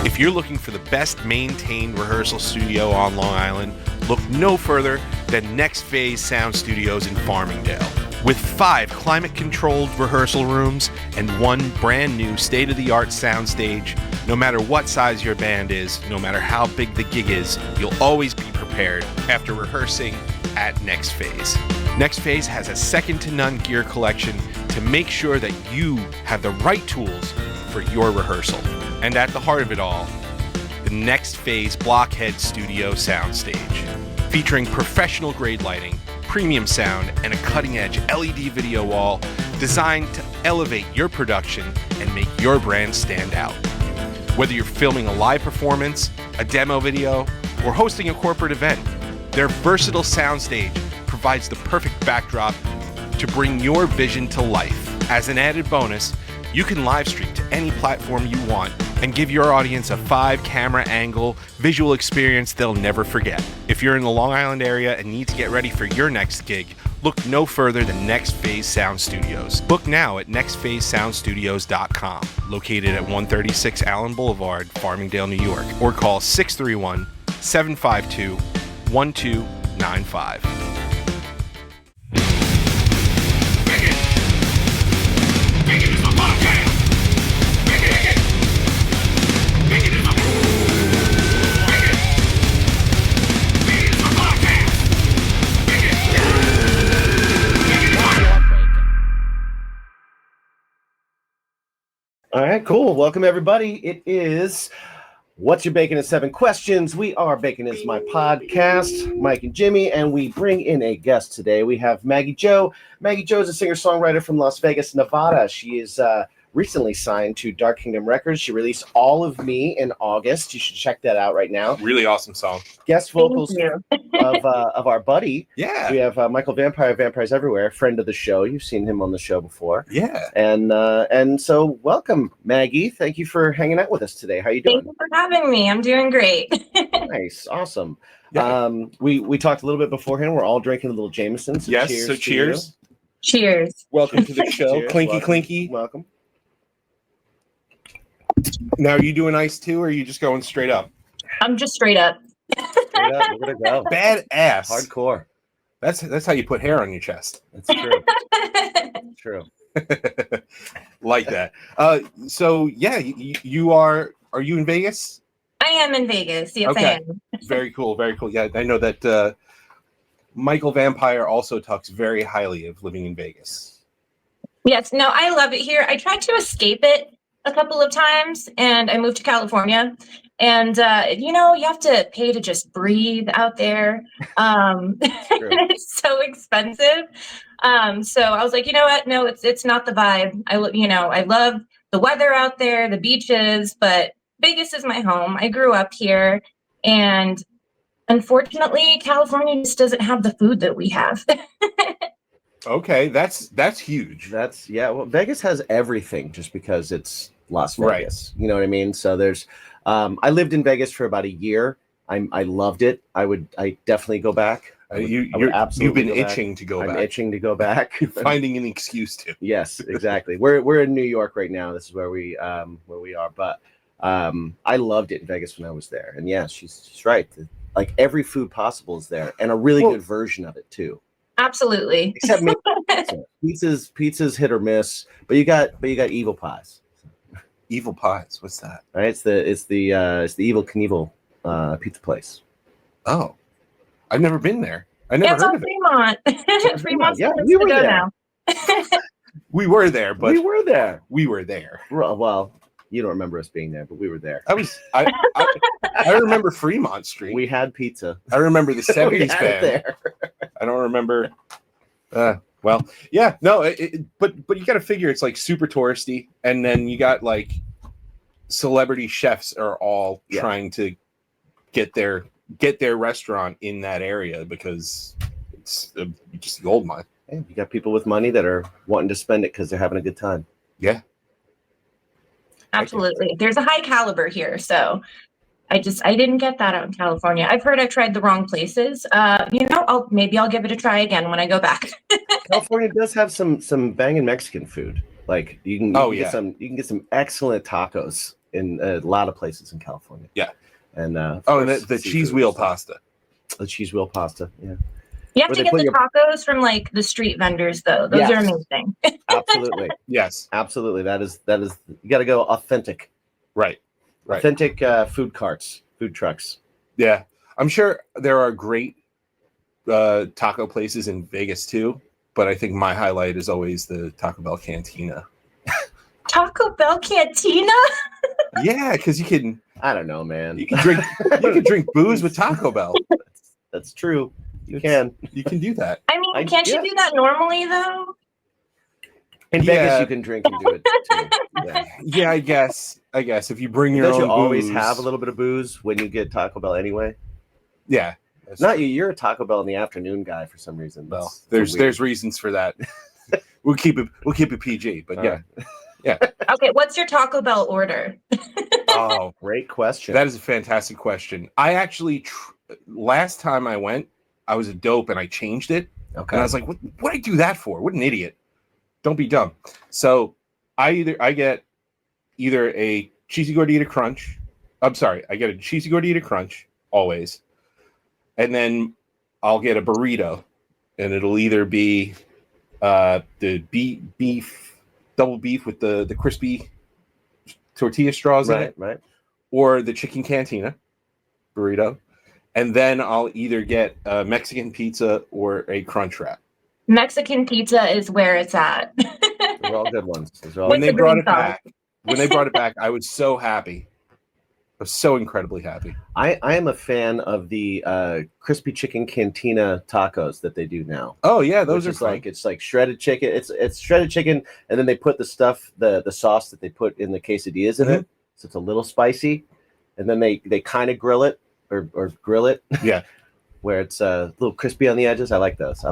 If you're looking for the best maintained rehearsal studio on Long Island, look no further than Next Phase Sound Studios in Farmingdale. With 5 climate-controlled rehearsal rooms and 1 brand new state-of-the-art soundstage, no matter what size your band is, no matter how big the gig is, you'll always be prepared after rehearsing at Next Phase. Next Phase has a second-to-none gear collection to make sure that you have the right tools for your rehearsal. And at the heart of it all, the Next Phase Blockhead Studio soundstage, featuring professional grade lighting, premium sound, and a cutting-edge LED video wall designed to elevate your production and make your brand stand out. Whether you're filming a live performance, a demo video, or hosting a corporate event, their versatile soundstage provides the perfect backdrop to bring your vision to life. As an added bonus, you can live stream to any platform you want and give your audience a 5-camera angle visual experience they'll never forget. If you're in the Long Island area and need to get ready for your next gig, look no further than Next Phase Sound Studios. Book now at nextphasesoundstudios.com, located at 136 Allen Boulevard, Farmingdale, New York, or call 631-752-1295. All right, cool. Welcome, everybody. It is What's Your Bacon in 7 Questions. We are Bacon is My Podcast, Mike and Jimmy, and we bring in a guest today. We have Maggie Jo. Maggie Jo is a singer-songwriter from Las Vegas, Nevada. She is recently signed to Dark Kingdom Records. She released All of Me in August. You should check that out right now. Really awesome song. Guest vocals of our buddy. Yeah. We have Michael Vampire, Vampires Everywhere, friend of the show. You've seen him on the show before. Yeah. And so welcome, Maggie. Thank you for hanging out with us today. How you doing? Thank you for having me. I'm doing great. Nice. Awesome. Yeah. We talked a little bit beforehand. We're all drinking a little Jameson. So Yes, cheers. so cheers. Cheers. Welcome to the show. Cheers. Clinky, Welcome. clinky. Welcome. Now, are you doing ice too, or are you just going straight up? I'm just straight up. Straight up, we're gonna go. Badass. Hardcore. That's how you put hair on your chest. That's true. True. Like that. So yeah, you are you in Vegas? I am in Vegas. Yes, Okay. I am. Very cool, very cool. Yeah, I know that Michael Vampire also talks very highly of living in Vegas. Yes, no, I love it here. I tried to escape it a couple of times and I moved to California. And, you have to pay to just breathe out there. It's so expensive. So I was like, you know what? No, it's not the vibe. I love the weather out there, the beaches, but Vegas is my home. I grew up here. And unfortunately, California just doesn't have the food that we have. Okay, that's huge. Well, Vegas has everything just because it's Las Vegas. Right. You know what I mean? So there's I lived in Vegas for about a year. I loved it. I definitely go back. You've been itching to go back. I'm itching to go back. Finding an excuse to. Yes, exactly. We're in New York right now. This is where we are. But I loved it in Vegas when I was there. And yeah, she's right. Like every food possible is there, and a really good version of it too. Absolutely. Except maybe pizza's hit or miss, but you got Evil Pies. Evil Pies, what's that? Right, it's the Evil Knievel pizza place. Oh, I've never been there. I never heard of Fremont. it. Fremont's yeah, we were there now. We were there, but we were there. Well, you don't remember us being there, but we were there. I remember Fremont Street. We had pizza. I remember the 70s band. There. I don't remember. Well, yeah, no, but you got to figure it's like super touristy, and then you got like celebrity chefs are all trying to get their restaurant in that area because it's just a gold mine. Hey, you got people with money that are wanting to spend it because they're having a good time. Yeah. Absolutely. There's a high caliber here. So I didn't get that out in California. I've heard I tried the wrong places. Maybe I'll give it a try again when I go back. California does have some banging Mexican food. Like you can get some excellent tacos in a lot of places in California. Yeah. And and course, the cheese seafood wheel and stuff. pasta. The cheese wheel pasta. Yeah. You have Where to they get put the your- tacos from like the street vendors, though. Those are Yes. amazing. Absolutely. Yes. Absolutely. That is you got to go authentic. Right. Authentic food carts, food trucks. Yeah. I'm sure there are great taco places in Vegas too, but I think my highlight is always the Taco Bell Cantina. Taco Bell Cantina? Yeah, because you can know, man. drink booze with Taco Bell. That's true. You can do that. I mean, can't you do that normally, though? in Yeah. Vegas. You can drink and do it too. Yeah. Yeah, I guess if you bring your Don't own you always booze, have a little bit of booze when you get Taco Bell anyway? Yeah. Not you. You're a Taco Bell in the afternoon guy for some reason. Well, That's there's reasons for that. We'll keep it PG, but All yeah. right. Okay, what's your Taco Bell order? Oh, Great question. that is a fantastic question. I actually last time I went, I was a dope and I changed it. Okay. And I was like, what I do that for? What an idiot. Don't be dumb. So I get either a cheesy gordita crunch. I'm sorry, I get a cheesy gordita crunch always. And then I'll get a burrito. And it'll either be the beef, double beef with the crispy tortilla straws in it, right. or the chicken cantina burrito. And then I'll either get a Mexican pizza or a crunch wrap. Mexican pizza is where it's at. They're all good ones. When they brought green it back, I was so happy. I was so incredibly happy. I am a fan of the crispy chicken cantina tacos that they do now. Oh yeah, those are like it's like shredded chicken. It's shredded chicken, and then they put the stuff, the sauce that they put in the quesadillas in it, so it's a little spicy, and then they kind of grill it or grill it. Yeah, where it's a little crispy on the edges. I like those.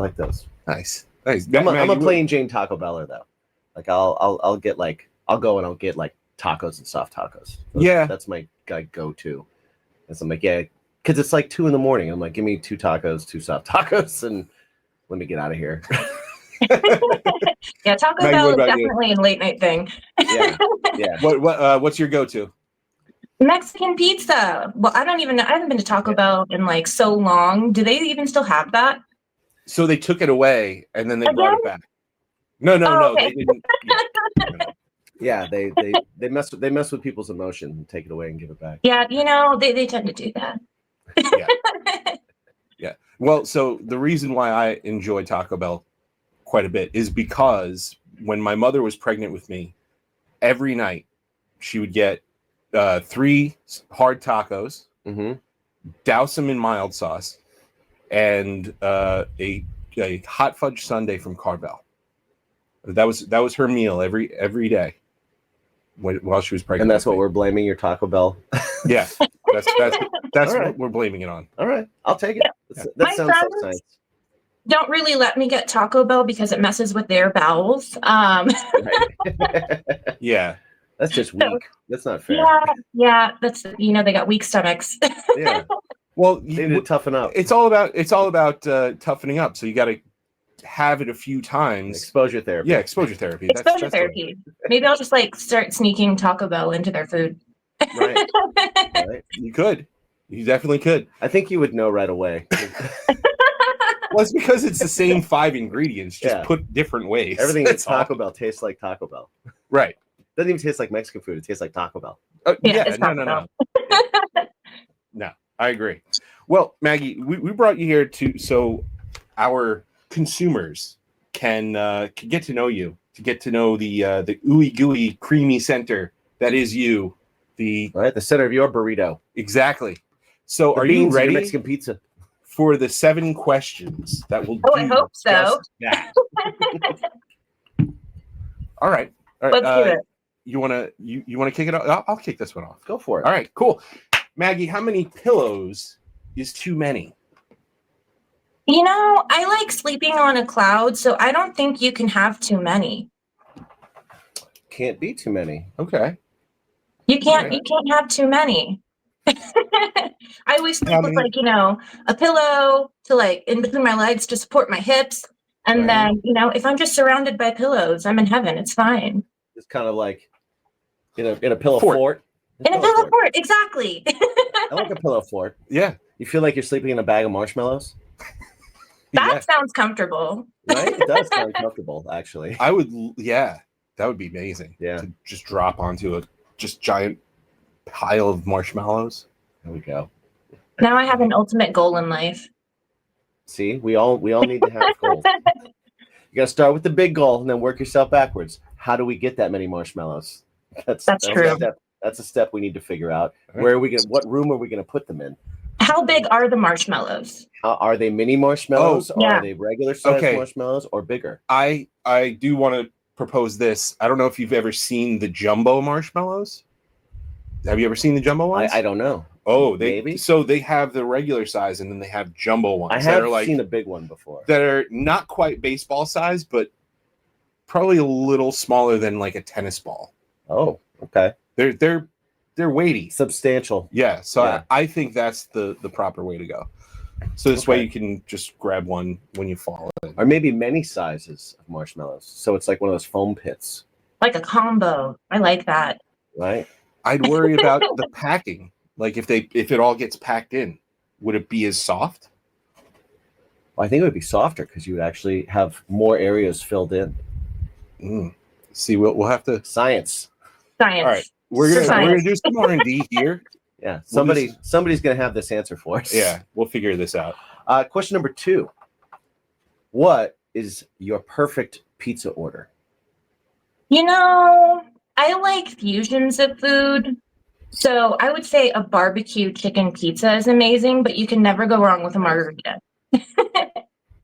Nice. I'm a plain Jane Taco Beller though. Like I'll get like I'll go and I'll get like tacos and soft tacos. That's my go-to. And so I'm like, yeah, because it's like 2 a.m. I'm like, give me 2 tacos, 2 soft tacos, and let me get out of here. Yeah, Taco Maggie, Bell what is about you? definitely a late night thing. Yeah. What's your go-to? Mexican pizza. Well, I haven't been to Taco Bell in like so long. Do they even still have that? So they took it away and then they brought it back. No, okay. they didn't. Yeah, they mess with people's emotion and take it away and give it back. Yeah, they tend to do that. Yeah. Well, so the reason why I enjoy Taco Bell quite a bit is because when my mother was pregnant with me, every night she would get 3 hard tacos, douse them in mild sauce, and a hot fudge sundae from Carvel. That was her meal every day while she was pregnant. And that's what we're blaming your Taco Bell. Yeah, that's All right. what we're blaming it on. All right, I'll take it. That sounds so nice. Don't really let me get Taco Bell because it messes with their bowels. Yeah, that's just weak. That's not fair. Yeah, that's they got weak stomachs. Yeah. Well, they need to toughen up. It's all about toughening up. So you got to have it a few times. Exposure therapy. Yeah, exposure therapy. Exposure therapy. Maybe I'll just start sneaking Taco Bell into their food. Right. You could. You definitely could. I think you would know right away. Well, it's because it's the same 5 ingredients, just put different ways. Everything at Taco Bell tastes like Taco Bell. Right. Doesn't even taste like Mexican food. It tastes like Taco Bell. No. No, I agree. Well, Maggie, we brought you here so our consumers can get to know you, to get to know the ooey gooey creamy center that is you, the center of your burrito. Exactly. So the are you ready? Mexican pizza. For the 7 questions that will I hope so. That. All right. Let's do it. You wanna kick it off? I'll kick this one off. Go for it. All right, cool. Maggie, how many pillows is too many? I like sleeping on a cloud, so I don't think you can have too many. Can't be too many. Okay. You can't have too many. I always sleep with a pillow to in between my legs to support my hips. And then, if I'm just surrounded by pillows, I'm in heaven. It's fine. It's kind of like in a pillow fort. In a pillow fort, exactly. I like a pillow fort. Yeah. You feel like you're sleeping in a bag of marshmallows? That sounds comfortable. Right? It does sound comfortable, actually. I would, that would be amazing. Yeah. To just drop onto a just giant pile of marshmallows. There we go. Now I have an ultimate goal in life. See, we all need to have goals. You got to start with the big goal and then work yourself backwards. How do we get that many marshmallows? That's true. That's a step we need to figure out. Right. Where are we going? What room are we going to put them in? How big are the marshmallows? Are they mini marshmallows? Or yeah. are they regular sized marshmallows or bigger? I do want to propose this. I don't know if you've ever seen the jumbo marshmallows. Have you ever seen the jumbo ones? I don't know. Oh, maybe. So they have the regular size and then they have jumbo ones. I have seen a big one before. That are not quite baseball size, but probably a little smaller than like a tennis ball. Oh, okay. They're weighty, substantial. Yeah. So I think that's the proper way to go. So this way you can just grab one when you fall in. Or maybe many sizes of marshmallows. So it's like one of those foam pits. Like a combo. I like that. Right. I'd worry about the packing. Like if it all gets packed in, would it be as soft? Well, I think it would be softer because you would actually have more areas filled in. See, we'll have to science. All right, we're gonna do some R&D here. Yeah, somebody's gonna have this answer for us. Yeah, we'll figure this out. Question number 2: what is your perfect pizza order? You know, I like fusions of food. So I would say a barbecue chicken pizza is amazing, but you can never go wrong with a margarita.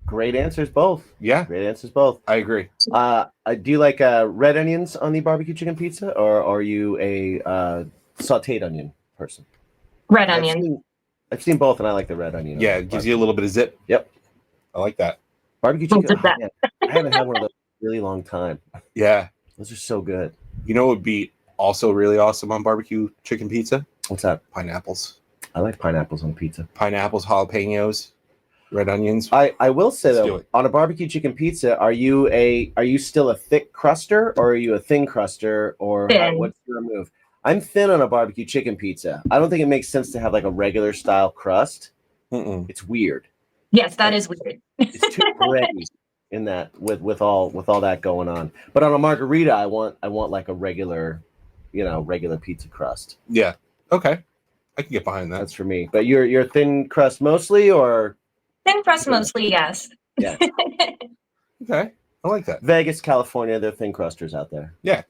Great answers both. Yeah. Great answers both. I agree. Do you like red onions on the barbecue chicken pizza, or are you a sauteed onion person? Red onion. I've seen both, and I like the red onion. Yeah, it gives you a little bit of zip. Yep. I like that. Barbecue chicken. I haven't had one of those in a really long time. Yeah. Those are so good. You know what would be also really awesome on barbecue chicken pizza? What's that? Pineapples. I like pineapples on pizza. Pineapples, jalapenos, red onions. I will say though, on a barbecue chicken pizza, are you still a thick cruster or are you a thin cruster, or what's your move? I'm thin on a barbecue chicken pizza. I don't think it makes sense to have like a regular style crust. It's weird. Yes, that is weird. It's too bready in that with all that going on. But on a margarita, I want like a regular pizza crust. Yeah. Okay. I can get behind that. That's for me. But you're thin crust mostly, or thin crust mostly? Yes. Yeah. Okay. I like that. Vegas, California, they're thin crusters out there. Yeah.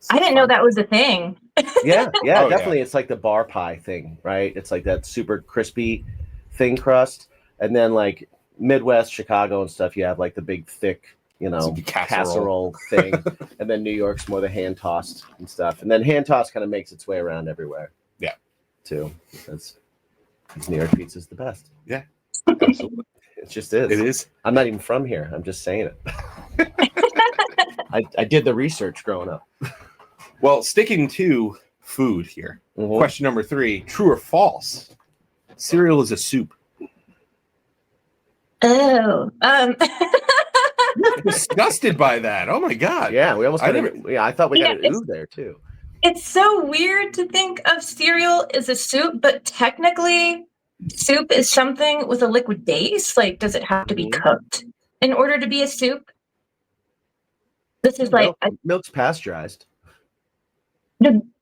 I didn't know that was a thing. Yeah, definitely. Yeah. It's like the bar pie thing, right? It's like that super crispy thin crust. And then like Midwest, Chicago and stuff, you have like the big thick, casserole thing. And then New York's more the hand tossed and stuff. And then hand tossed kind of makes its way around everywhere. Yeah. Too. Because New York pizza's the best. Yeah. Absolutely. It just is. It is. I'm not even from here. I'm just saying it. I did the research growing up. Well, sticking to food here. Question number 3: true or false? Cereal is a soup. Oh, disgusted by that. Oh my god. Yeah, we almost. I thought we got an ooh there too. It's so weird to think of cereal as a soup, but technically, soup is something with a liquid base. Like, does it have to be cooked in order to be a soup? This is milk's pasteurized.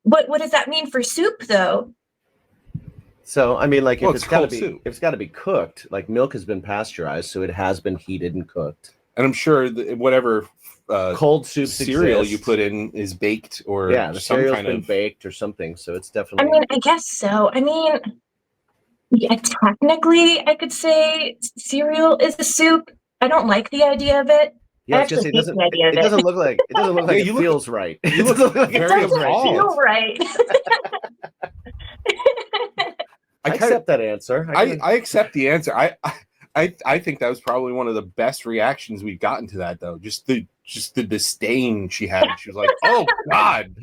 What does that mean for soup, though? So I mean, like, if it's got to be cooked, like milk has been pasteurized, so it has been heated and cooked. And I'm sure that whatever cold soup cereal you put in is baked, or the cereal's been baked or something. So it's definitely. I mean, I guess so. I mean, yeah, technically, I could say cereal is a soup. I don't like the idea of it. Yeah, it doesn't look like it feels right. You look like it doesn't feel right. I accept that answer. I accept the answer. I think that was probably one of the best reactions we've gotten to that, though. Just the disdain she had. She was like, "Oh God,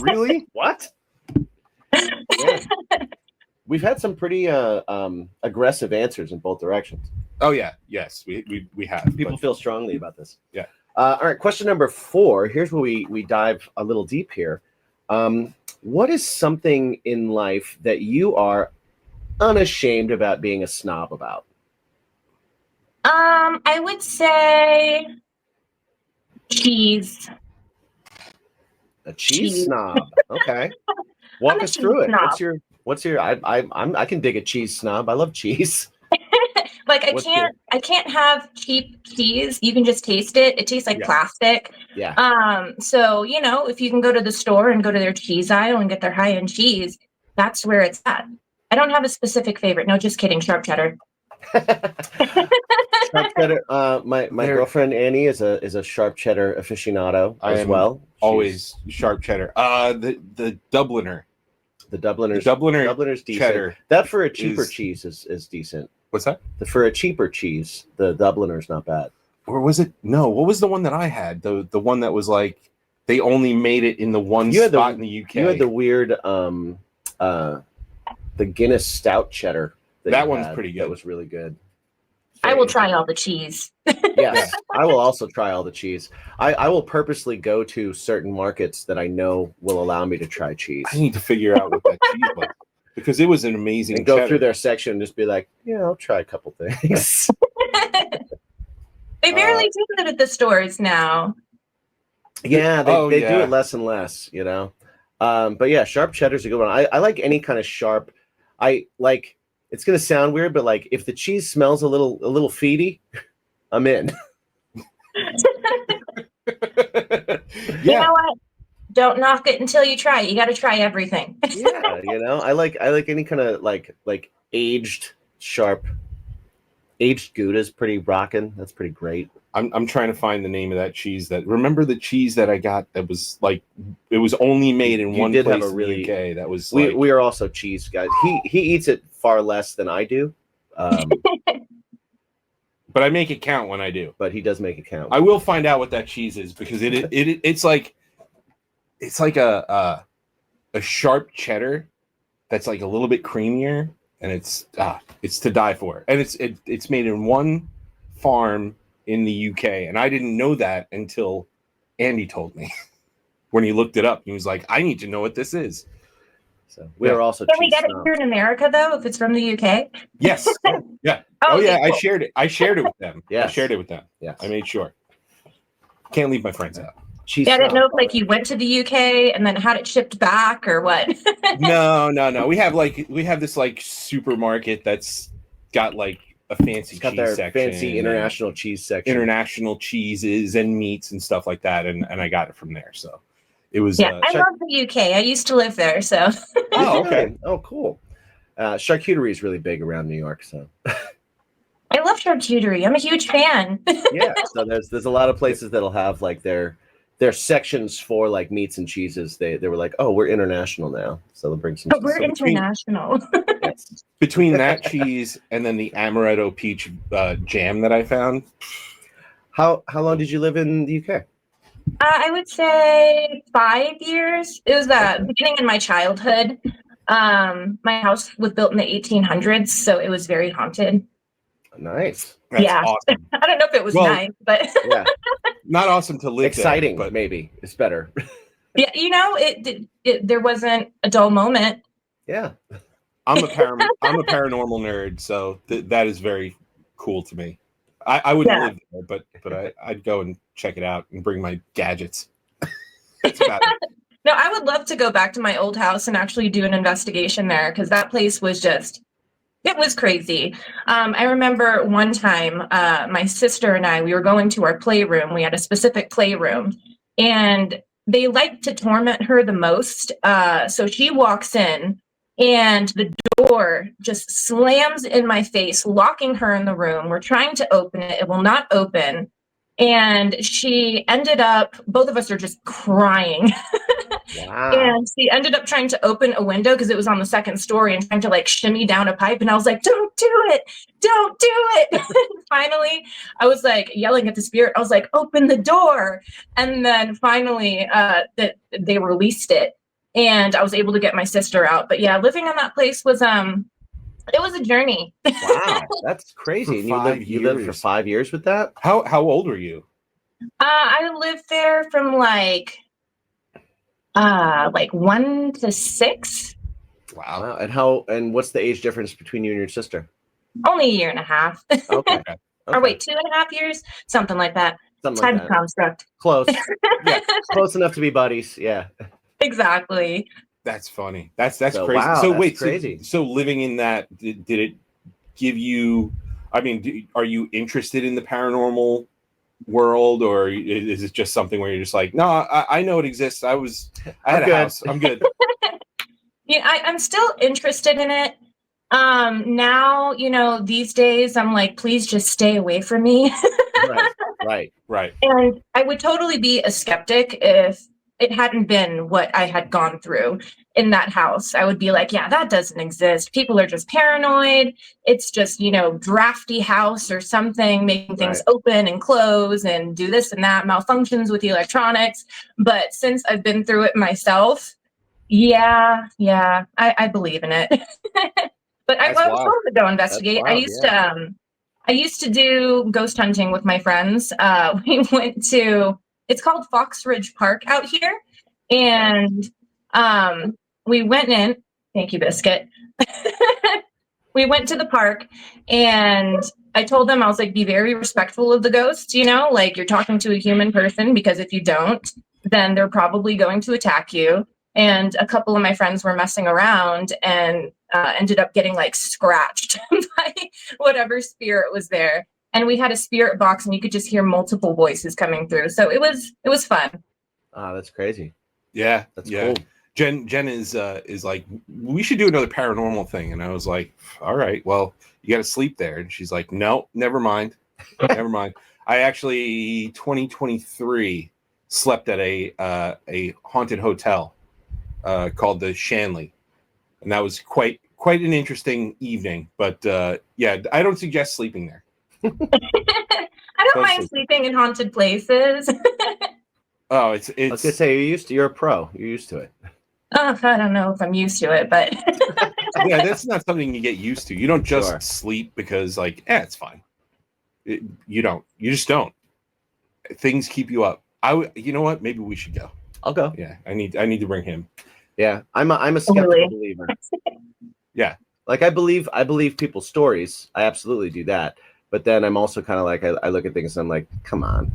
really? What?" Yeah. We've had some pretty aggressive answers in both directions. Oh yeah, yes, we have. People feel strongly about this. Yeah. All right, question number 4. Here's where we dive a little deep here. what is something in life that you are unashamed about being a snob about? I would say cheese. A cheese snob. Okay. Walk I'm a us cheese through it. snob. What's your I can dig a cheese snob. I love cheese. Like What's your I can't have cheap cheese. You can just taste it. It tastes like Yeah. plastic. Yeah. So if you can go to the store and go to their cheese aisle and get their high-end cheese, that's where it's at. I don't have a specific favorite. No, just kidding. Sharp cheddar. Sharp cheddar. My There- girlfriend Annie is a sharp cheddar aficionado I as am well. Always sharp cheddar. The Dubliner. The Dubliner's Dubliner's decent. cheddar. That for a cheaper is- cheese is decent. What's that? For a cheaper cheese, the Dubliner's not bad. Or was it? No. What was the one that I had? The one that was like they only made it in the one You had the- spot in the UK. You had the weird the Guinness stout cheddar. That you one's had. pretty good. That was really good. I will try all the cheese. Yes, I will also try all the cheese. I will purposely go to certain markets that I know will allow me to try cheese. I need to figure out what that cheese was because it was an amazing. And go cheddar. through their section and just be like, yeah, I'll try a couple things. They barely do it at the stores now. Yeah, they do yeah. it less and less, But yeah, sharp cheddar's a good one. I like any kind of sharp. I like. It's gonna sound weird, but like if the cheese smells a little feedy, I'm in. You know what? Don't knock it until you try it. You got to try everything. Yeah, I like any kind of like aged sharp. Aged Gouda is pretty rocking. That's pretty great. I'm trying to find the name of that cheese. Remember the cheese that I got that was like it was only made in one did place have a in really- the UK. That was We are also cheese guys. He eats it far less than I do, but I make it count when I do. but he does make it count. I will find out what that cheese is because it's like a sharp cheddar that's like a little bit creamier and it's to die for. And it's made in one farm in the UK and I didn't know that until Andy told me when he looked it up. He was like, I need to know what this is. So we are also Can we cheese get it snobs. here in America though? If it's from the UK? Yes. Yeah. Oh, yeah, okay, I cool. shared it. I shared it with them. Yes. I shared it with them. Yes. I made sure. Can't leave my friends out. Cheese Yeah, I didn't snob. know if like you went to the UK and then had it shipped back or what. No. We have this like supermarket that's got like a fancy It's got cheese their section, fancy and international cheese section. international cheeses and meats and stuff like that, and I got it from there. So it was Yeah, I love the UK. I used to live there, so oh, okay. Oh, cool. Charcuterie is really big around New York, so I love charcuterie. I'm a huge fan. yeah. So there's a lot of places that'll have like their sections for like meats and cheeses. They were like, oh, we're international now, so they'll bring some. But we're some- international. yes. Between that cheese and then the amaretto peach jam that I found, How long did you live in the UK? I would say 5 years. It was the beginning in my childhood. My house was built in the 1800s, so it was very haunted. Nice. that's Yeah. awesome. I don't know if it was Well- nice, but Yeah. Not awesome to live Exciting, there, but maybe it's better. yeah, there wasn't a dull moment. Yeah. I'm a paranormal nerd, so that is very cool to me. I wouldn't Yeah. live there, but I'd go and check it out and bring my gadgets. That's about it. No, I would love to go back to my old house and actually do an investigation there because that place was it was crazy. I remember one time my sister and I, we were going to our playroom. We had a specific playroom and they like to torment her the most. So she walks in and the door just slams in my face, locking her in the room. We're trying to open it. It will not open. And she ended up, both of us are just crying. Wow. And she ended up trying to open a window because it was on the second story and trying to like shimmy down a pipe. And I was like, don't do it. Don't do it. Finally, I was like yelling at the spirit. I was like, open the door. And then finally they released it and I was able to get my sister out. But yeah, living in that place was it was a journey. Wow. That's crazy. And you lived for 5 years with that? How old were you? I lived there from like Like 1 to 6. Wow. Wow. And what's the age difference between you and your sister? Only a year and a half. Okay. Or wait, 2.5 years? Something like that. Something Time like that. construct. Close. Yeah. Close enough to be buddies. Yeah. Exactly. That's funny. That's So, crazy. wow, So that's wait, crazy. So living in that, did it give you? I mean, are you interested in the paranormal world, or is it just something where you're just like, no, I know it exists. I had a house. I'm good. Yeah, I'm still interested in it. Now, these days I'm like, please just stay away from me. Right. And I would totally be a skeptic if it hadn't been what I had gone through in that house. I would be like, yeah, that doesn't exist. People are just paranoid. It's just, drafty house or something, making things open and close and do this and that, malfunctions with the electronics. But since I've been through it myself, yeah, I believe in it. But I was told to go investigate. I used to do ghost hunting with my friends. We went to, it's called Fox Ridge Park out here. And we went in, thank you, Biscuit. We went to the park and I told them, I was like, be very respectful of the ghosts, like you're talking to a human person, because if you don't, then they're probably going to attack you. And a couple of my friends were messing around and ended up getting like scratched by whatever spirit was there. And we had a spirit box and you could just hear multiple voices coming through. So it was fun. That's crazy. Yeah. That's cool. Jen is like, we should do another paranormal thing. And I was like, all right, well, you got to sleep there. And she's like, no, never mind. Never mind. I actually, 2023, slept at a haunted hotel called the Shanley. And that was quite an interesting evening. But yeah, I don't suggest sleeping there. I don't mind sleeping in haunted places. Oh, it's. I was gonna say you're a pro. You're used to it. Oh, I don't know if I'm used to it, but yeah, that's not something you get used to. You don't just sleep because it's fine. You just don't. Things keep you up. You know what? Maybe we should go. I'll go. Yeah, I need to bring him. Yeah, I'm a skeptical believer. Yeah, like I believe people's stories. I absolutely do that. But then I'm also kind of like I look at things and I'm like, come on.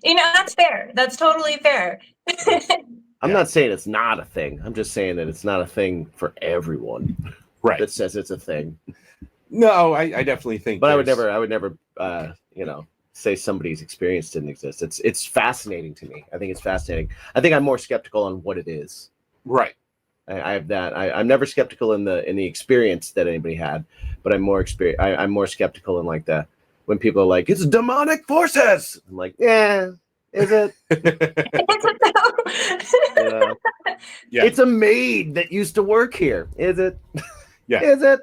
That's fair. That's totally fair. I'm not saying it's not a thing. I'm just saying that it's not a thing for everyone. Right. That says it's a thing. No, I definitely think. But I would never, say somebody's experience didn't exist. It's fascinating to me. I think it's fascinating. I think I'm more skeptical on what it is. Right. I have that. I'm never skeptical in the experience that anybody had, but I'm more I'm more skeptical in when people are like, it's demonic forces. I'm like, yeah, is it? Yeah. It's a maid that used to work here. Is it? Yeah. Is it?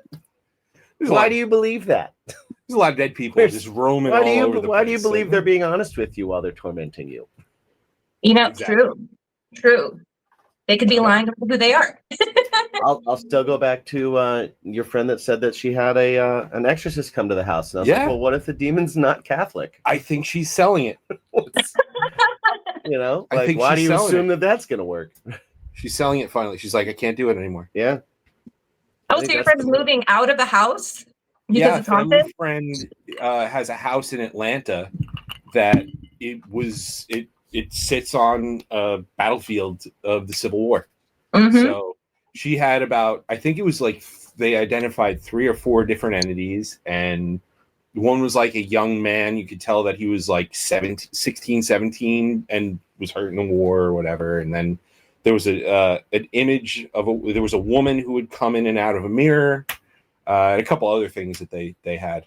Why do you believe that? There's a lot of dead people just roaming all over the place. Why do you believe they're being honest with you while they're tormenting you? Exactly. True. They could be lying about who they are. I'll still go back to your friend that said that she had an exorcist come to the house. And I was like, well, what if the demon's not Catholic? I think she's selling it. Why do you assume that that's going to work? She's selling it finally. She's like, I can't do it anymore. Yeah. Oh, so your friend's moving out of the house? Because it's haunted? My friend has a house in Atlanta that it sits on a battlefield of the Civil War. Mm-hmm. So she had I think it was they identified 3 or 4 different entities, and one was like a young man. You could tell that he was 16, 17 and was hurt in the war or whatever. And then there was an image of there was a woman who would come in and out of a mirror, and a couple other things that they had.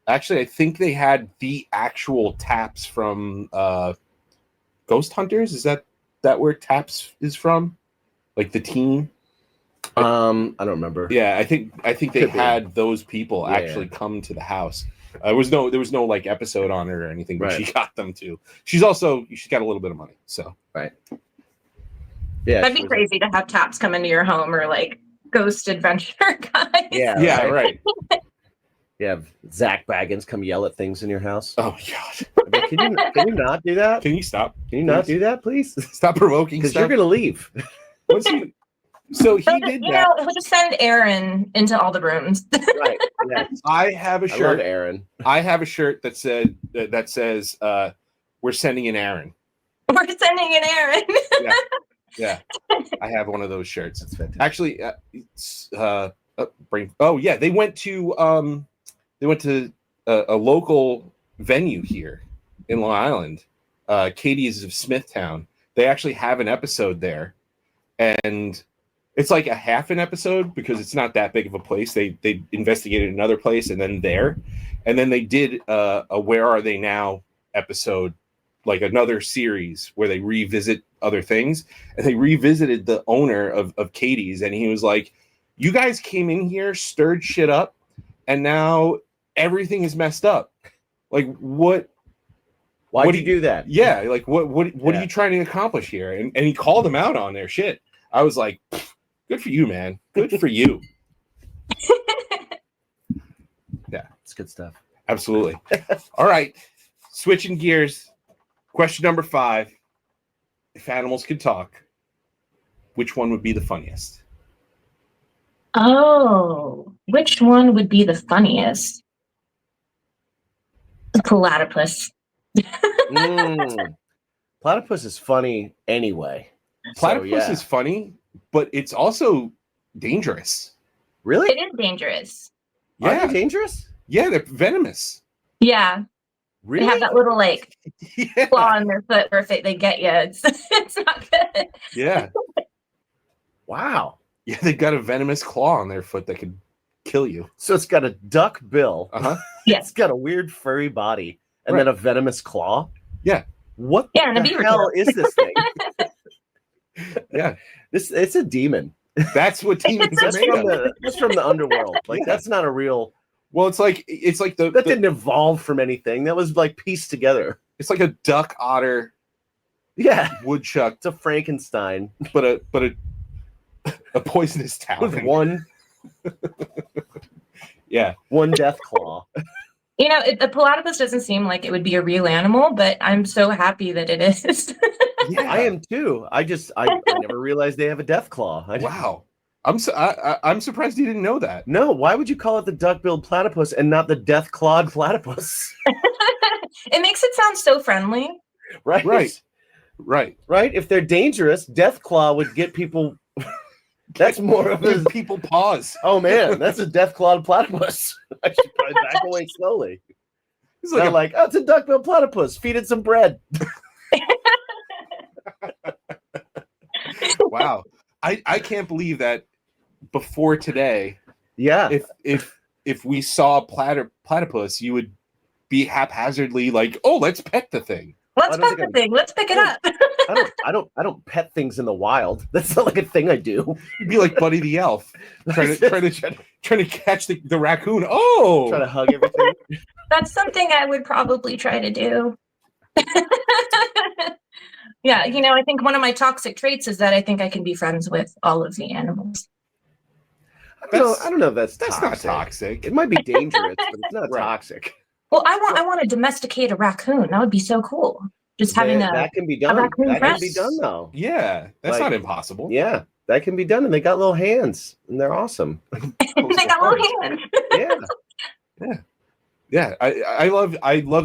Actually, I think they had the actual taps from Ghost Hunters. Is that where Taps is from? Like the team? I don't remember. Yeah, I think they had those people actually come to the house. There was no episode on it or anything, but she got them to. She's got a little bit of money, so right. Yeah, that'd be crazy to have Taps come into your home, or ghost adventure guys. Yeah, right. Yeah, Zach Baggins come yell at things in your house. Oh God! Can you not do that? Can you stop? Can you not do that, please? Stop provoking Because stuff. you're gonna leave. What's he? So he did that. He'll just send Aaron into all the rooms. Right. Yeah. I have a I love shirt. Aaron. I have a shirt that says "We're sending an Aaron." We're sending an Aaron. Yeah. I have one of those shirts. That's fantastic. Actually, they went to a local venue here in Long Island, Katie's of Smithtown. They actually have an episode there, and it's like a half an episode because it's not that big of a place. They investigated another place and then there, and then they did a Where Are They Now episode, like another series where they revisit other things. And they revisited the owner of Katie's, and he was like, "You guys came in here, stirred shit up, and now everything is messed up. Like, what? Why do you do that? Yeah, like what are you trying to accomplish here?" And he called them out on their shit. I was like, good for you, man. Good for you. Yeah, It's good stuff. absolutely. All right, switching gears. Question number 5. If animals could talk, which one would be the funniest? Oh, which one would be the funniest? The platypus. Platypus is funny anyway. Platypus is funny, but it's also dangerous. Really? It is dangerous. Are Yeah, they dangerous? yeah, they're venomous. Yeah. Really? They have that little like Yeah, claw on their foot where if they get you. It's not good. yeah, Wow. yeah. They got a venomous claw on their foot that could kill you. So it's got a duck bill. Uh-huh. It's got a weird furry body and then a venomous claw. Yeah. What Yeah, and a the beaver hell is this thing? Yeah, It's a demon. that's what demons are That's made from of. that's from the underworld. Like that's not a real. Well, it's like That didn't evolve from anything. That was like pieced together. it's like a duck, otter, Yeah, woodchuck, it's a Frankenstein but a poisonous with talon. Yeah, one death claw. You know, the platypus doesn't seem like it would be a real animal, but I'm so happy that it is. yeah. I am too. I never realized they have a death claw. Wow. I'm surprised you didn't know that. No, why would you call it the duck-billed platypus and not the death-clawed platypus? It makes it sound so friendly. Right? Right. Right? If they're dangerous, death claw would get people. That's more of a. People pause. Oh man, that's a death-clawed platypus. I should probably back away slowly. It's They're like, like, oh, it's a duck-billed platypus. Feed it some bread. wow. I can't believe that before today, Yeah. if we saw a platypus, you would be haphazardly like, oh, let's pet the thing. Let's I don't pet the think thing. Let's pick it up. I don't pet things in the wild. That's not like a thing I do. You'd be like Buddy the Elf, trying to catch the raccoon. Oh, Try to hug everything. That's something I would probably try to do. Yeah, you know, I think one of my toxic traits is that I think I can be friends with all of the animals. I don't know if that's not toxic. It might be dangerous, but it's not Right. toxic. Well, I want to domesticate a raccoon. That would be so cool. Just having that can be done. raccoon That friend. can be done though. Yeah, that's not impossible. Yeah, that can be done, and they got little hands, and they're awesome. they got little hands. Yeah. I love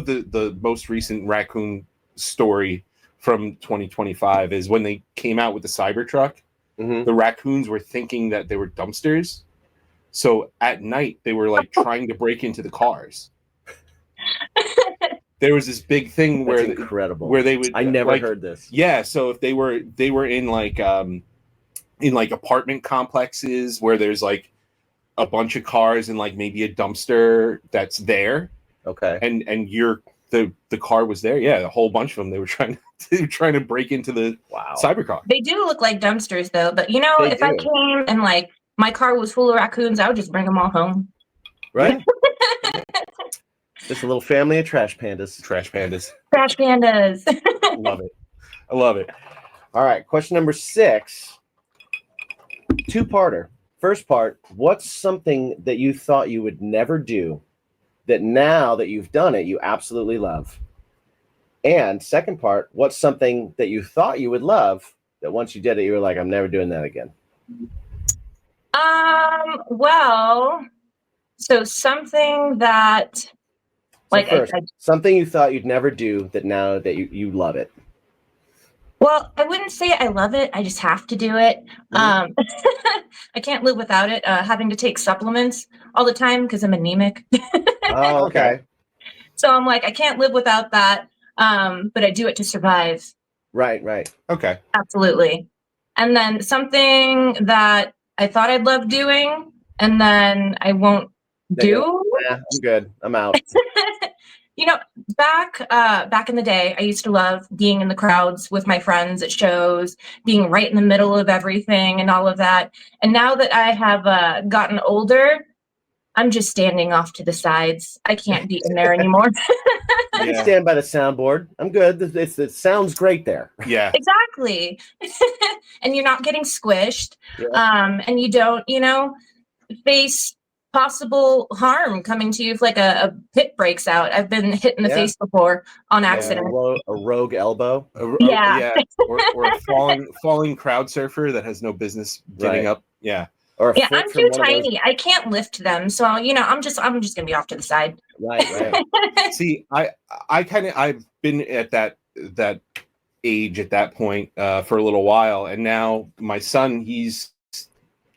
the most recent raccoon story from 2025 is when they came out with the Cybertruck. Mhm. The raccoons were thinking that they were dumpsters, so at night they were like trying to break into the cars. There was this big thing That's where incredible. where they would I never like, heard this. Yeah, so if they were in like apartment complexes where there's like a bunch of cars and like maybe a dumpster that's there, Okay. and the car was there. Yeah, a whole bunch of them. They were trying to break into the Cybercar. They do look like dumpsters, though. But you know, They if I do. came and like my car was full of raccoons, I would just bring them all home. Right. Just a little family of trash pandas. Trash pandas. Trash pandas. I love it. All right. Question number 6. 2-parter. First part, what's something that you thought you would never do that now that you've done it, you absolutely love? And second part, what's something that you thought you would love that once you did it, you were like, I'm never doing that again? Well, so something that So like first, something you thought you'd never do that now that you love it. well, I wouldn't say I love it. I just have to do it. Mhm. I can't live without it. Having to take supplements all the time because I'm anemic. Oh, okay. So I'm like, I can't live without that. But I do it to survive. Right. Okay. Absolutely. And then something that I thought I'd love doing, and then I won't do. Yeah, I'm good. I'm out. You know, back in the day, I used to love being in the crowds with my friends at shows, being right in the middle of everything and all of that. And now that I have gotten older, I'm just standing off to the sides. I can't be in there anymore. I can stand by the soundboard. I'm good. It sounds great there. Yeah. Exactly. And you're not getting squished. Yeah. And you don't, face possible harm coming to you if like a pit breaks out. I've been hit in the face before on accident. A rogue elbow. Yeah. Or a falling crowd surfer that has no business giving up. Yeah. Or yeah, I'm too tiny. I can't lift them. So, I'm just gonna be off to the side. Right. See, I've been at that age at that point for a little while, and now my son, he's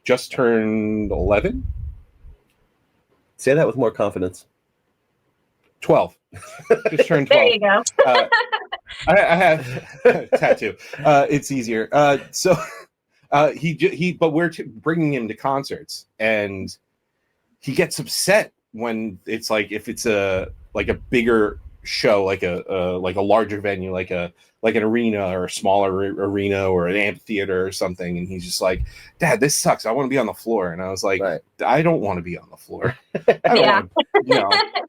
just turned 11. Say that with more confidence. 12. Just turned 12. There you go. I have a tattoo. It's easier. But we're bringing him to concerts, and he gets upset when it's like, if it's a bigger show, like a larger venue, like an arena or a smaller arena or an amphitheater or something, and he's just like, Dad, this sucks. I want to be on the floor. And I was like, I don't want to be on the floor. I don't want to,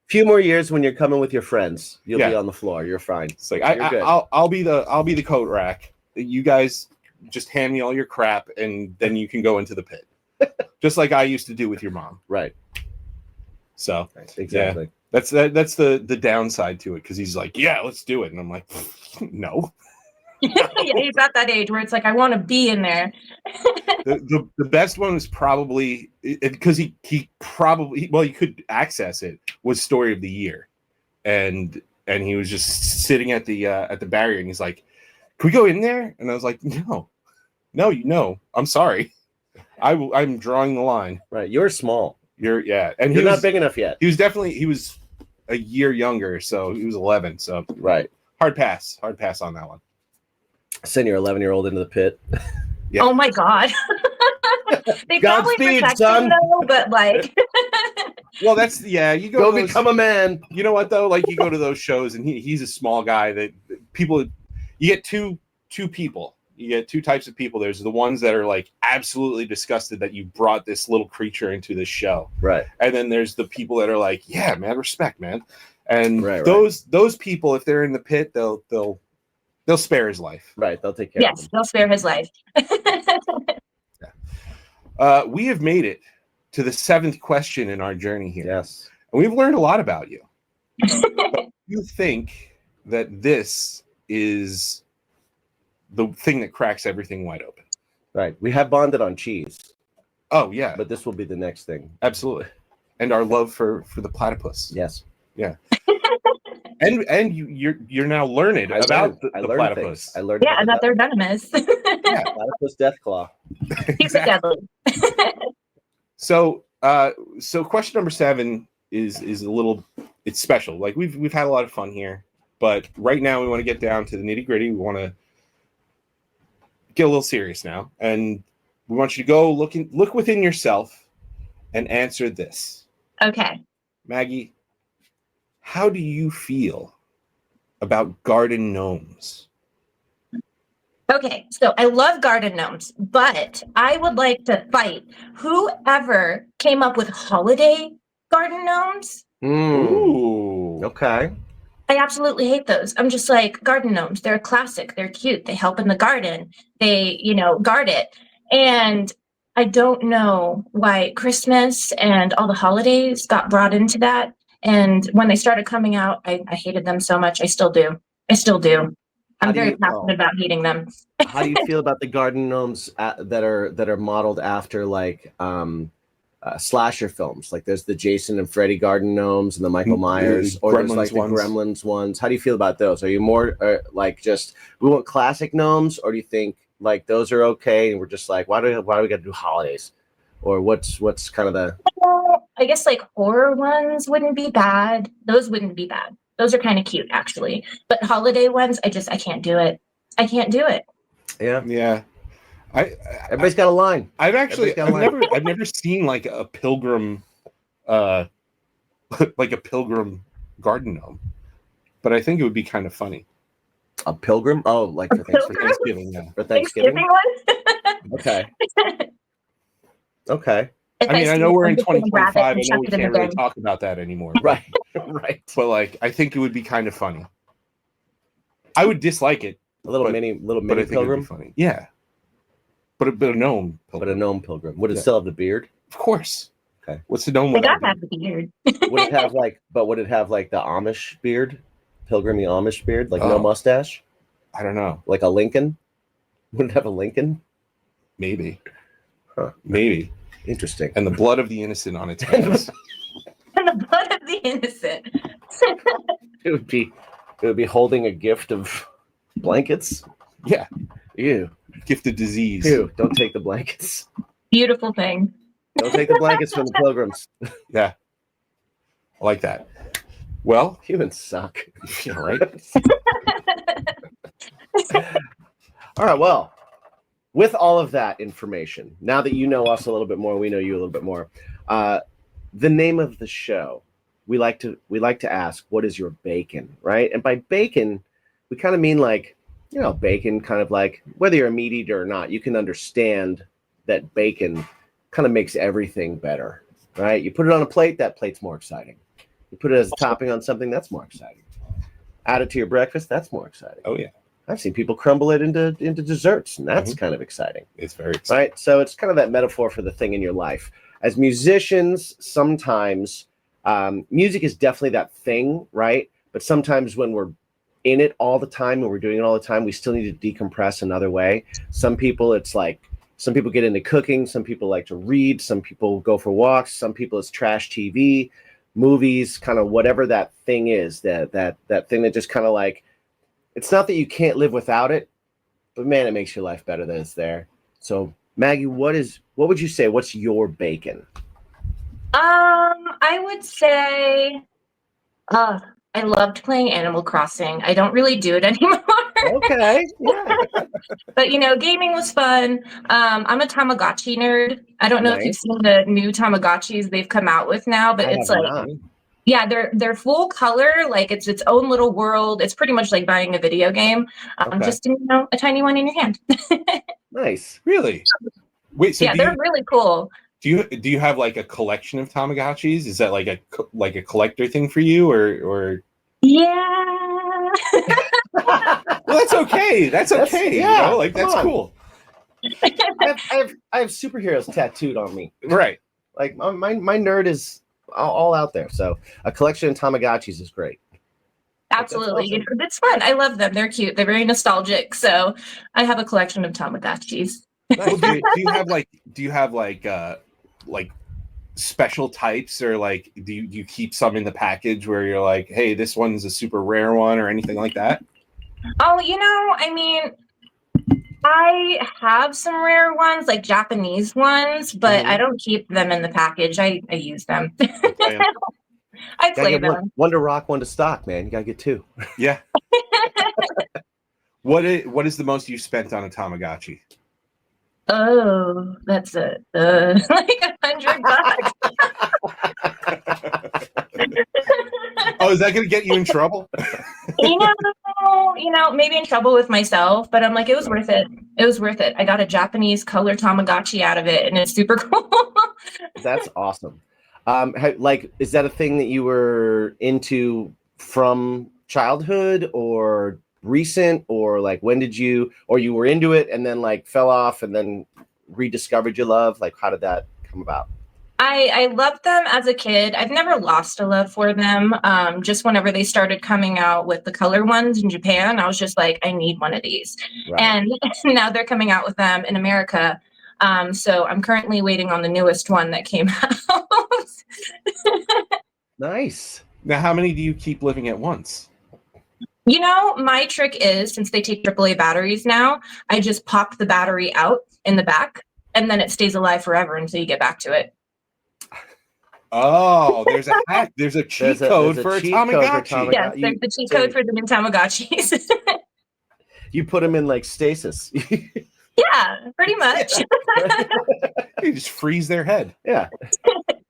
Few more years when you're coming with your friends, you'll be on the floor. You're fine. It's like I'll be the coat rack. You guys just hand me all your crap, and then you can go into the pit, just like I used to do with your mom. Right. So exactly. Yeah, that's the downside to it, because he's like, yeah, let's do it, and I'm like, no. Yeah, he's at that age where it's like, I want to be in there. The best one was probably, because he could access it, was Story of the Year, and he was just sitting at the barrier, and he's like, can we go in there? And I was like, no, I'm sorry, I'm drawing the line. Right, you're small. And you're not big enough yet. He was a year younger, so he was 11. So hard pass on that one. Send your 11-year-old into the pit. Yeah. Oh my God. They probably protect him though, but like. Well, that's you go become a man. You know what though? Like, you go to those shows, and he's a small guy that people. You get two people. You get two types of people. There's the ones that are like absolutely disgusted that you brought this little creature into this show, right? And then there's the people that are like, yeah, man, respect, man. And those people, if they're in the pit, they'll spare his life. Right. They'll take care of him. Yes, they'll spare his life. We have made it to the 7th question in our journey here. Yes. And we've learned a lot about you. But you think that this is the thing that cracks everything wide open. Right. We have bonded on cheese. Oh, yeah. But this will be the next thing. Absolutely. And our love for the platypus. Yes. Yeah. And you're now learning about the platypus. I learned and that they're venomous. Platypus death claw. Exactly. So question number 7 is a little, it's special. Like, we've had a lot of fun here, but right now we want to get down to the nitty gritty. We want to get a little serious now, and we want you to go look within yourself and answer this. Okay. Maggie, how do you feel about garden gnomes? Okay, so I love garden gnomes, but I would like to fight whoever came up with holiday garden gnomes. Ooh. Okay. I absolutely hate those. I'm just like, garden gnomes, they're a classic. They're cute. They help in the garden. They, guard it. And I don't know why Christmas and all the holidays got brought into that. And when they started coming out, I hated them so much. I still do. I'm very passionate about hating them. How do you feel about the garden gnomes that are modeled after like slasher films? Like there's the Jason and Freddy garden gnomes and the Michael Myers, or there's like the Gremlins ones. How do you feel about those? Are you more like just we want classic gnomes, or do you think like those are okay and we're just like why do we got to do holidays, or what's kind of the? I guess like horror ones wouldn't be bad. Those wouldn't be bad. Those are kind of cute actually. But holiday ones, I can't do it. I can't do it. Yeah. Everybody's got a line. I've never seen like a pilgrim, like a pilgrim garden gnome, but I think it would be kind of funny. A pilgrim? Oh, like for Thanksgiving. Yeah. For Thanksgiving one? Okay. Okay. I mean, I know we're in 2025. I know we can't really talk about that anymore. Right. But like, I think it would be kind of funny. I would dislike it. A little mini pilgrim. Funny. Yeah. But a gnome. But a gnome pilgrim. Would it still have the beard? Of course. Okay. What's the gnome? Would not have the beard. Would it have like the Amish beard? Pilgrim the Amish beard? Like no mustache? I don't know. Like a Lincoln? Would it have a Lincoln? Maybe. Huh. Maybe. Interesting. And the blood of the innocent on its hands. And the blood of the innocent. It would be holding a gift of blankets. Yeah. Ew. Gift of disease. Ew. Don't take the blankets. Beautiful thing. Don't take the blankets from the pilgrims. Yeah. I like that. Well, humans suck. Yeah, right. All right. Well, with all of that information, now that you know us a little bit more, we know you a little bit more. The name of the show, we like to ask, what is your bacon, right? And by bacon, we kind of mean like, bacon, kind of like whether you're a meat eater or not, you can understand that bacon kind of makes everything better, right? You put it on a plate, that plate's more exciting. You put it as a topping on something, that's more exciting. Add it to your breakfast, that's more exciting. Oh yeah. I've seen people crumble it into desserts, and that's kind of exciting. It's very exciting. Right? So it's kind of that metaphor for the thing in your life. As musicians, sometimes music is definitely that thing, right? But sometimes when we're in it all the time and we're doing it all the time, we still need to decompress another way. Some people get into cooking. Some people like to read. Some people go for walks. Some people it's trash TV, movies, kind of whatever that thing is, that thing that just kind of like, it's not that you can't live without it, but man, it makes your life better that it's there. So Maggie, what would you say? What's your bacon? I would say, I loved playing Animal Crossing. I don't really do it anymore. Okay. Yeah. But gaming was fun. I'm a Tamagotchi nerd. I don't know if you've seen the new Tamagotchis they've come out with now, but it's like not. Yeah, they're full color, like it's its own little world. It's pretty much like buying a video game. Just a tiny one in your hand. Nice. Really? Wait, so they're really cool. Do you have like a collection of Tamagotchis? Is that like a collector thing for you, or? Yeah. Well, that's okay. That's okay. Yeah, that's cool. I have superheroes tattooed on me. Right. Like my nerd is all out there. So a collection of Tamagotchis is great. Absolutely. Awesome. It's fun. I love them. They're cute. They're very nostalgic. So I have a collection of Tamagotchis. Well, do you have like special types, or like do you keep some in the package where you're like, hey, this one's a super rare one, or anything like that? Oh, I mean, I have some rare ones, like Japanese ones, but I don't keep them in the package. I use them. I play them. One to rock, one to stock, man. You gotta get two. Yeah. What is the most you spent on a Tamagotchi? Oh, that's like $100. Oh, is that going to get you in trouble? Maybe in trouble with myself, but I'm like, it was worth it. It was worth it. I got a Japanese color Tamagotchi out of it, and it's super cool. That's awesome. Is that a thing that you were into from childhood, or recent, or like when did you were into it and then like fell off and then rediscovered your love? Like, how did that come about? I loved them as a kid. I've never lost a love for them. Just whenever they started coming out with the color ones in Japan, I was just like, I need one of these. Right. And now they're coming out with them in America. So I'm currently waiting on the newest one that came out. Nice. Now, how many do you keep living at once? You know, my trick is, since they take AAA batteries now, I just pop the battery out in the back, and then it stays alive forever until you get back to it. Oh, there's a hack. There's a cheat code for a Tamagotchi. Yes, there's the cheat code for the new Tamagotchis. You put them in like stasis. Yeah, pretty much. You just freeze their head. Yeah.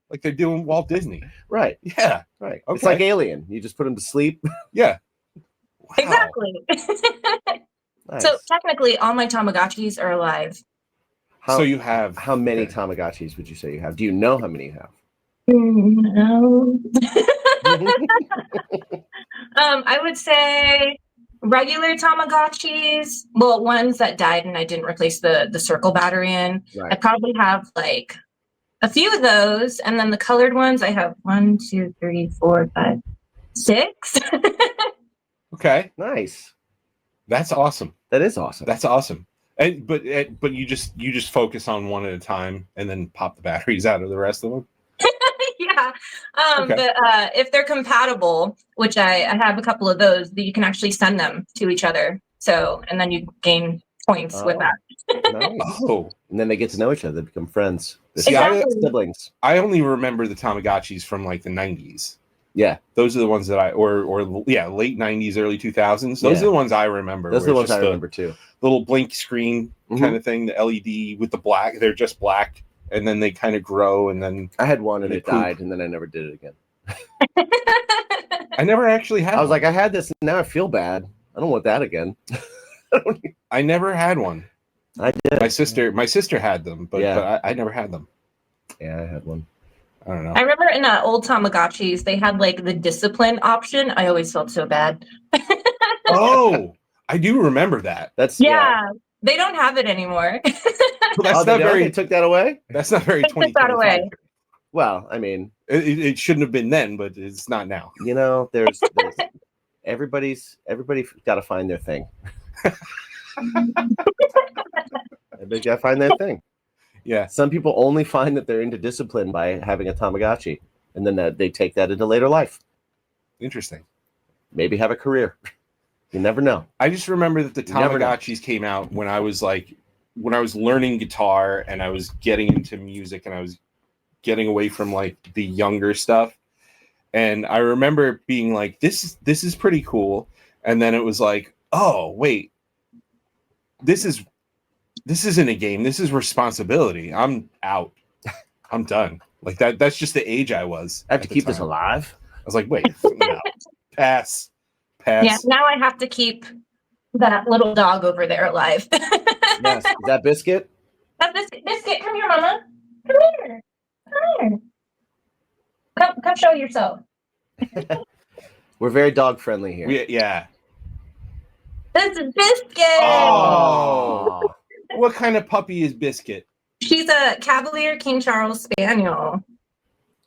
Like they're doing Walt Disney. Right. Yeah. Right. Okay. It's like Alien. You just put them to sleep. Yeah. Wow. Exactly. Nice. So technically, all my Tamagotchis are alive. So you have how many Tamagotchis would you say you have? Do you know how many you have? No. I would say regular Tamagotchis. Well, ones that died and I didn't replace the circle battery in. Right. I probably have like a few of those, and then the colored ones. I have 1, 2, 3, 4, 5, 6. Okay. Nice. That's awesome. That is awesome. That's awesome. And but you just focus on one at a time and then pop the batteries out of the rest of them. Yeah. Okay. But if they're compatible, which I have a couple of those, that you can actually send them to each other. So, and then you gain points with that. Nice. Oh. And then they get to know each other. They become friends. See, Exactly. Siblings. I only remember the Tamagotchis from like the 90s. Yeah. Those are the ones that or late 90s, early 2000s. Those are the ones I remember. Those are the where ones it's I just remember too. Little blink screen kind of thing, the LED with the black. They're just black, and then they kind of grow, and then I had one and they it poop. died, and then I never did it again. I never actually had I was one. like, I had this, and now I feel bad. I don't want that again. I never had one. I did. My sister had them, but I never had them. Yeah, I had one. I don't know. I remember in old Tamagotchis, they had like the discipline option. I always felt so bad. Oh, I do remember that. That's Yeah, they don't have it anymore. Well, that's not very. They took that away. That's not very. They took that away. Well, I mean, it shouldn't have been then, but it's not now. you know, there's everybody's got to find their thing. Everybody's got to find their thing. Yeah. Some people only find that they're into discipline by having a Tamagotchi, and then they take that into later life. Interesting. Maybe have a career. You never know. I just remember that the You never know. Tamagotchis came out when I was learning guitar and I was getting into music and I was getting away from like the younger stuff. And I remember being like, this is pretty cool. And then it was like, oh, wait, this isn't a game. This is responsibility. I'm out. I'm done. Like that's just the age I was. I have to keep this alive. I was like, wait, no. Pass. Yeah, now I have to keep that little dog over there alive. Yes. Is that Biscuit? That's Biscuit, come here, Mama. Come here. Come here. Come show yourself. We're very dog friendly here. Yeah. This is Biscuit. Oh. What kind of puppy is Biscuit? She's a Cavalier King Charles Spaniel.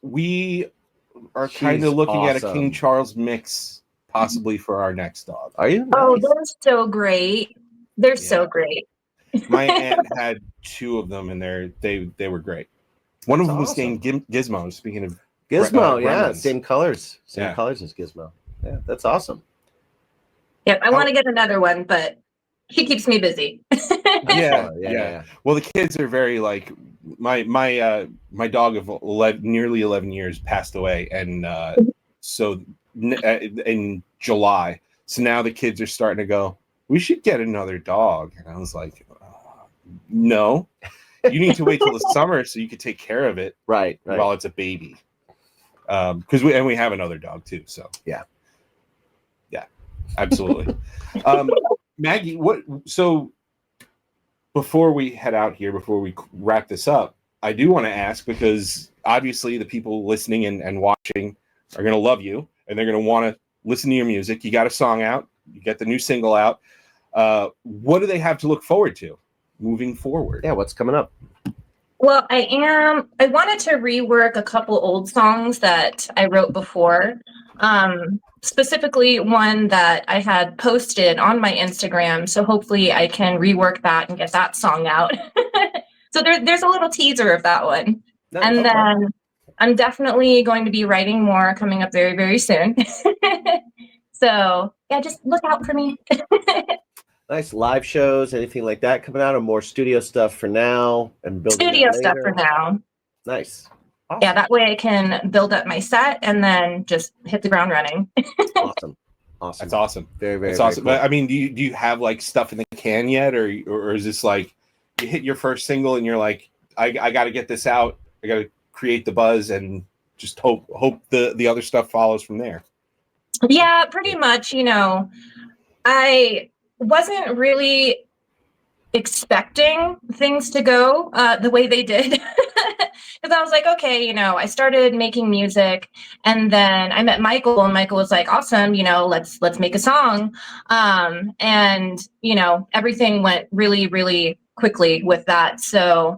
We are She's kind of looking at a awesome. King Charles mix, possibly for our next dog. Are you? Oh, Nice. they're so great. They're so great. My aunt had 2 of them, and they were great. One of That's them was awesome. named Gizmo. Speaking of Gizmo, yeah, Gremlins. same colors. Same Yeah. colors as Gizmo. Yeah, that's awesome. Yep, I want to get another one, but he keeps me busy. Yeah. Well, the kids are very like my dog of nearly 11 years passed away, and so in July. So now the kids are starting to go, we should get another dog, and I was like, no, you need to wait till the summer so you can take care of it Right. while it's a baby. Because we have another dog too. So yeah, absolutely. Maggie, so before we head out here, before we wrap this up, I do want to ask, because obviously the people listening and watching are going to love you and they're going to want to listen to your music. You got a song out, you got the new single out. What do they have to look forward to moving forward? Yeah, what's coming up? Well, I wanted to rework a couple old songs that I wrote before. Specifically one that I had posted on my Instagram. So hopefully I can rework that and get that song out. So there's a little teaser of that one. Nice. And Okay. then I'm definitely going to be writing more coming up very, very soon. So yeah, just look out for me. Nice live shows, anything like that coming out, or more studio stuff for now and building Studio that stuff later? for now. Nice. Awesome. Yeah, that way I can build up my set and then just hit the ground running. Awesome. That's awesome. Very, very, That's awesome. very But I mean, do you have like stuff in the can yet, or is this like you hit your first single and you're like, I got to get this out, I got to create the buzz and just hope the other stuff follows from there? Yeah, pretty much. I wasn't really expecting things to go the way they did. Because I was like, okay, I started making music, and then I met Michael, and Michael was like, awesome, let's make a song. And everything went really, really quickly with that. So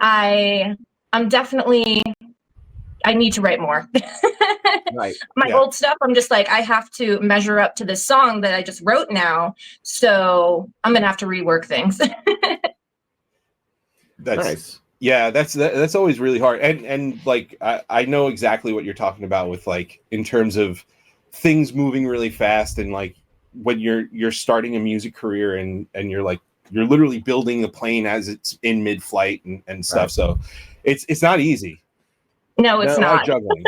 I'm definitely, I need to write more. Right. My old stuff, I'm just like, I have to measure up to this song that I just wrote now. So I'm going to have to rework things. That's nice. Yeah, that's always really hard. And like I know exactly what you're talking about with like in terms of things moving really fast, and like when you're starting a music career and you're literally building the plane as it's in mid-flight and stuff. Right. So it's not easy. No, it's not. Juggling.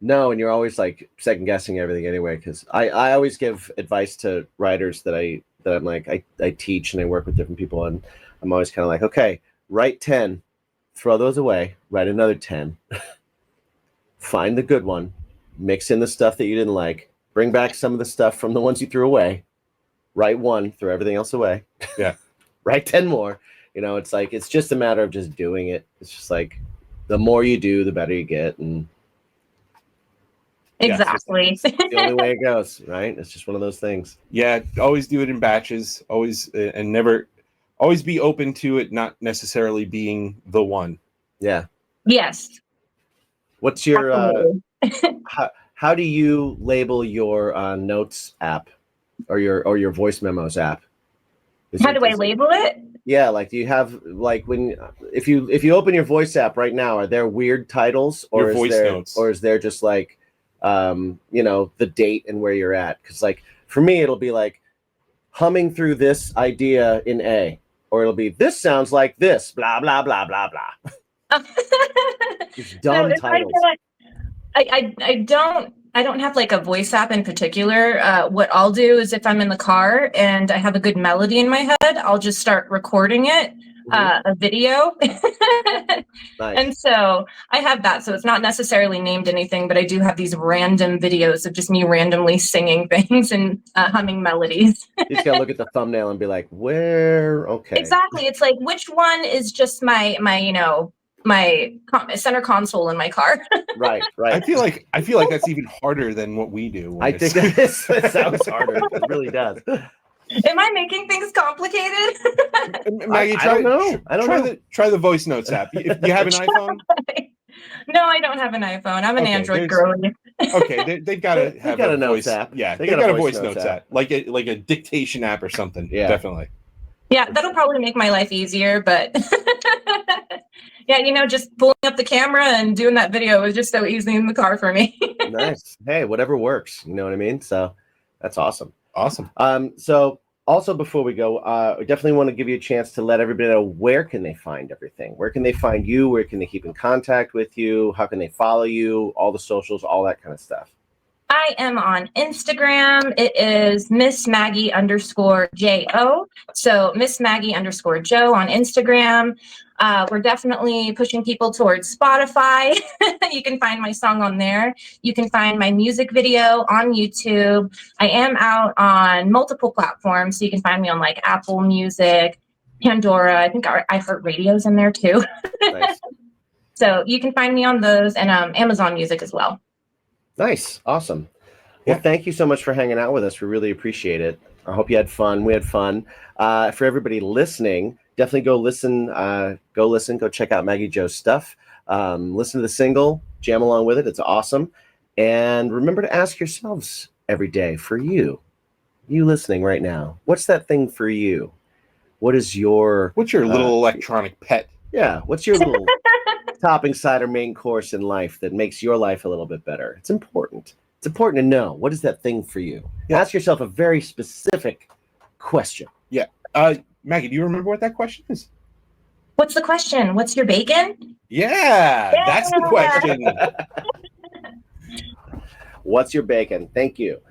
No, and you're always like second guessing everything anyway, because I always give advice to writers that I'm like I teach and I work with different people, and I'm always kind of like, okay, write 10, throw those away, write another 10, find the good one, mix in the stuff that you didn't like, bring back some of the stuff from the ones you threw away, write one, throw everything else away. Yeah. Write 10 more. It's like, it's just a matter of just doing it. It's just like, the more you do, the better you get. And exactly. It's the only way it goes, right? It's just one of those things. Yeah. Always do it in batches, always, and never, always be open to it not necessarily being the one. Yeah. Yes. What's your how do you label your notes app or your voice memos app? How do I label it? Yeah, like do you have like if you open your voice app right now, are there weird titles or is there just like the date and where you're at? Because like for me it'll be like humming through this idea in A. Or it'll be, this sounds like this, blah, blah, blah, blah, blah. Just dumb titles. I don't have like a voice app in particular. What I'll do is if I'm in the car and I have a good melody in my head, I'll just start recording it, a video. Nice. And so I have that. So it's not necessarily named anything, but I do have these random videos of just me randomly singing things and humming melodies. You just gotta look at the thumbnail and be like, where? Okay. Exactly. It's like, which one is just my center console in my car. Right. I feel like that's even harder than what we do. I think that sounds harder. It really does. Am I making things complicated? Maggie, I don't know. Try the voice notes app. If you have an iPhone? No, I don't have an iPhone. I'm an Android girl. Okay, they've got to have a notes app. Yeah, they've got a voice notes app, like a dictation app or something. Yeah, definitely. Yeah, that'll probably make my life easier, but yeah, just pulling up the camera and doing that video was just so easy in the car for me. Nice. Hey, whatever works. You know what I mean? So that's awesome. Awesome. So also before we go, I definitely want to give you a chance to let everybody know where can they find everything? Where can they find you? Where can they keep in contact with you? How can they follow you? All the socials, all that kind of stuff. I am on Instagram. It is Miss Maggie _Jo. So Miss Maggie _Jo on Instagram. We're definitely pushing people towards Spotify. You can find my song on there. You can find my music video on YouTube. I am out on multiple platforms. So you can find me on like Apple Music, Pandora. I think iHeartRadio's in there too. Nice. So you can find me on those and Amazon Music as well. Nice. Awesome. Well, thank you so much for hanging out with us. We really appreciate it. I hope you had fun. We had fun. For everybody listening, definitely go listen. Go check out Maggie Jo's stuff. Listen to the single, jam along with it. It's awesome. And remember to ask yourselves every day, for you listening right now, what's that thing for you? What's your little electronic pet? Yeah, what's your little topping, side, or main course in life that makes your life a little bit better? It's important. It's important to know, what is that thing for you? Yeah. Ask yourself a very specific question. Yeah. Maggie, do you remember what that question is? What's the question? What's your bacon? Yeah, that's the question. What's your bacon? Thank you.